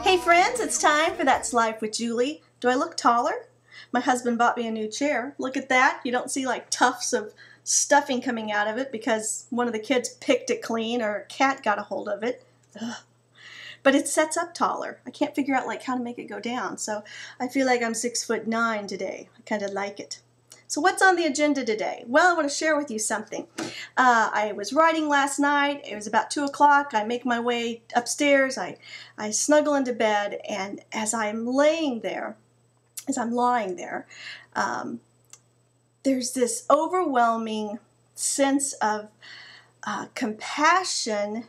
Hey friends, it's time for That's Life with Julie. Do I look taller? My husband bought me a new chair. Look at that. You don't see like tufts of stuffing coming out of it because one of the kids picked it clean or a cat got a hold of it. Ugh. But it sets up taller. I can't figure out like how to make it go down. So I feel like I'm 6'9" today. I kind of like it. So what's on the agenda today? Well, I want to share with you something. I was writing last night. It was about 2 o'clock. I make my way upstairs. I snuggle into bed, and as I'm lying there, there's this overwhelming sense of compassion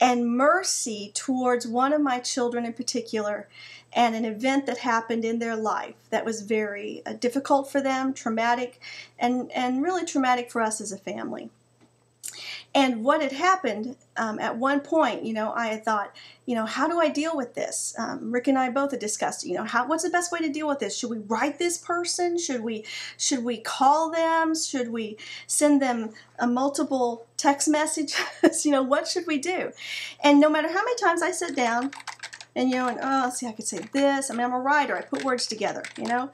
and mercy towards one of my children in particular, and an event that happened in their life that was very difficult for them, traumatic, and really traumatic for us as a family. And what had happened at one point, I had thought, how do I deal with this? Rick and I both had discussed, what's the best way to deal with this? Should we write this person? Should we call them? Should we send them a multiple text messages? What should we do? And no matter how many times I sit down and, I could say this. I'm a writer. I put words together, No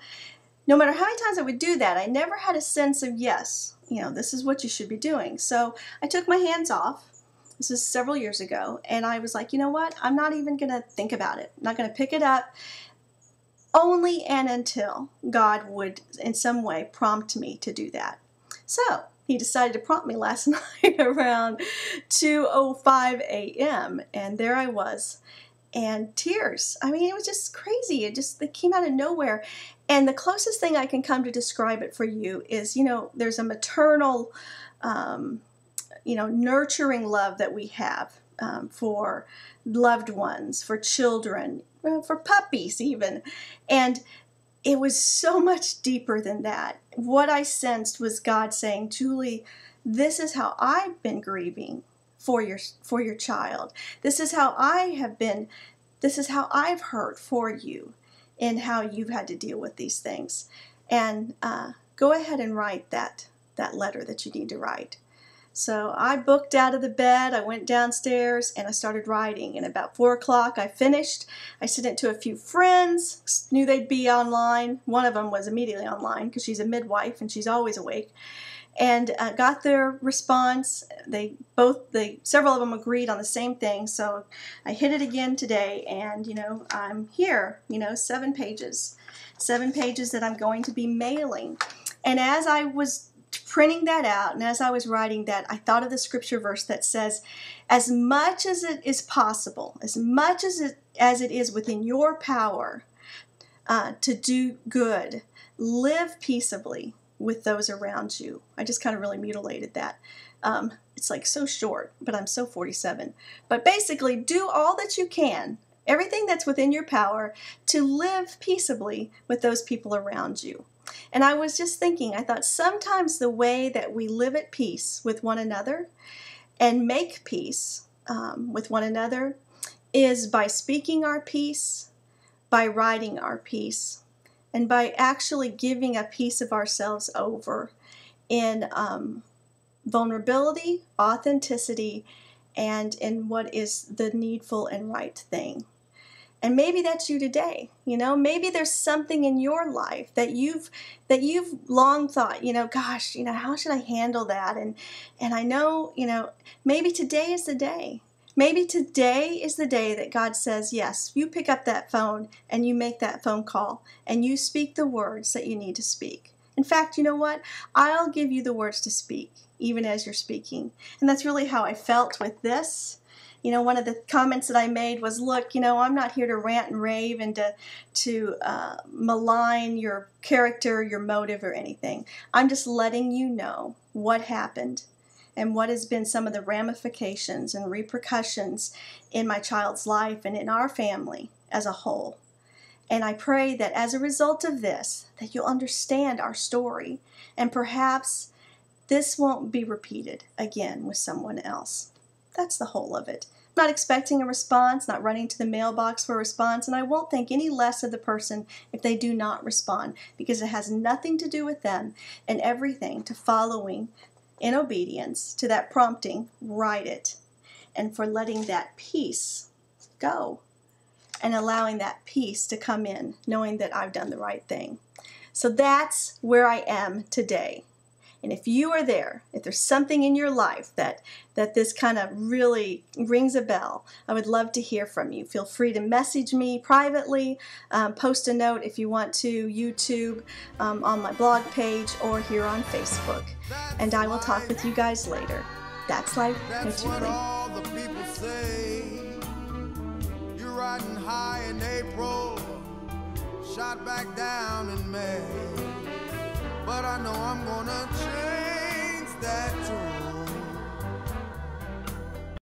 matter how many times I would do that, I never had a sense of, yes, this is what you should be doing. So I took my hands off. This was several years ago. And I was like, you know what? I'm not even going to think about it. I'm not going to pick it up only and until God would in some way prompt me to do that. So he decided to prompt me last night around 2:05 a.m. And there I was. And tears. It was just crazy. It came out of nowhere. And the closest thing I can come to describe it for you is, there's a maternal, nurturing love that we have for loved ones, for children, for puppies even. And it was so much deeper than that. What I sensed was God saying, Julie, this is how I've been grieving for your child. This is how I've hurt for you in how you've had to deal with these things. And go ahead and write that letter that you need to write. So I booked out of the bed, I went downstairs, and I started writing. And about 4 o'clock I finished. I sent it to a few friends, knew they'd be online. One of them was immediately online because she's a midwife and she's always awake. And got their response. Several of them agreed on the same thing. So I hit it again today, and I'm here. 7 pages that I'm going to be mailing. And as I was printing that out, and as I was writing that, I thought of the scripture verse that says, "As much as it is possible, as much as it is within your power to do good, live peaceably with those around you." I just kind of really mutilated that. It's like so short, but I'm so 47. But basically, do all that you can, everything that's within your power, to live peaceably with those people around you. And I was just thinking, I thought sometimes the way that we live at peace with one another and make peace with one another is by speaking our peace, by writing our peace, and by actually giving a piece of ourselves over in vulnerability, authenticity, and in what is the needful and right thing. And maybe that's you today. Maybe there's something in your life that you've long thought, gosh, how should I handle that? And I know, maybe today is the day. Maybe today is the day that God says, yes, you pick up that phone and you make that phone call and you speak the words that you need to speak. In fact, you know what? I'll give you the words to speak, even as you're speaking. And that's really how I felt with this. One of the comments that I made was, look, I'm not here to rant and rave and to malign your character, your motive, or anything. I'm just letting you know what happened and what has been some of the ramifications and repercussions in my child's life and in our family as a whole. And I pray that as a result of this, that you'll understand our story, and perhaps this won't be repeated again with someone else. That's the whole of it. I'm not expecting a response, not running to the mailbox for a response, and I won't think any less of the person if they do not respond, because it has nothing to do with them and everything to following in obedience to that prompting, write it, and for letting that peace go and allowing that peace to come in, knowing that I've done the right thing. So that's where I am today. And if you are there, if there's something in your life that this kind of really rings a bell, I would love to hear from you. Feel free to message me privately, post a note if you want to, YouTube, on my blog page, or here on Facebook. And I will talk with you guys later. That's Life Peaceably. All the people say you're riding high in April, shot back down in May. But I know I'm gonna change that tune.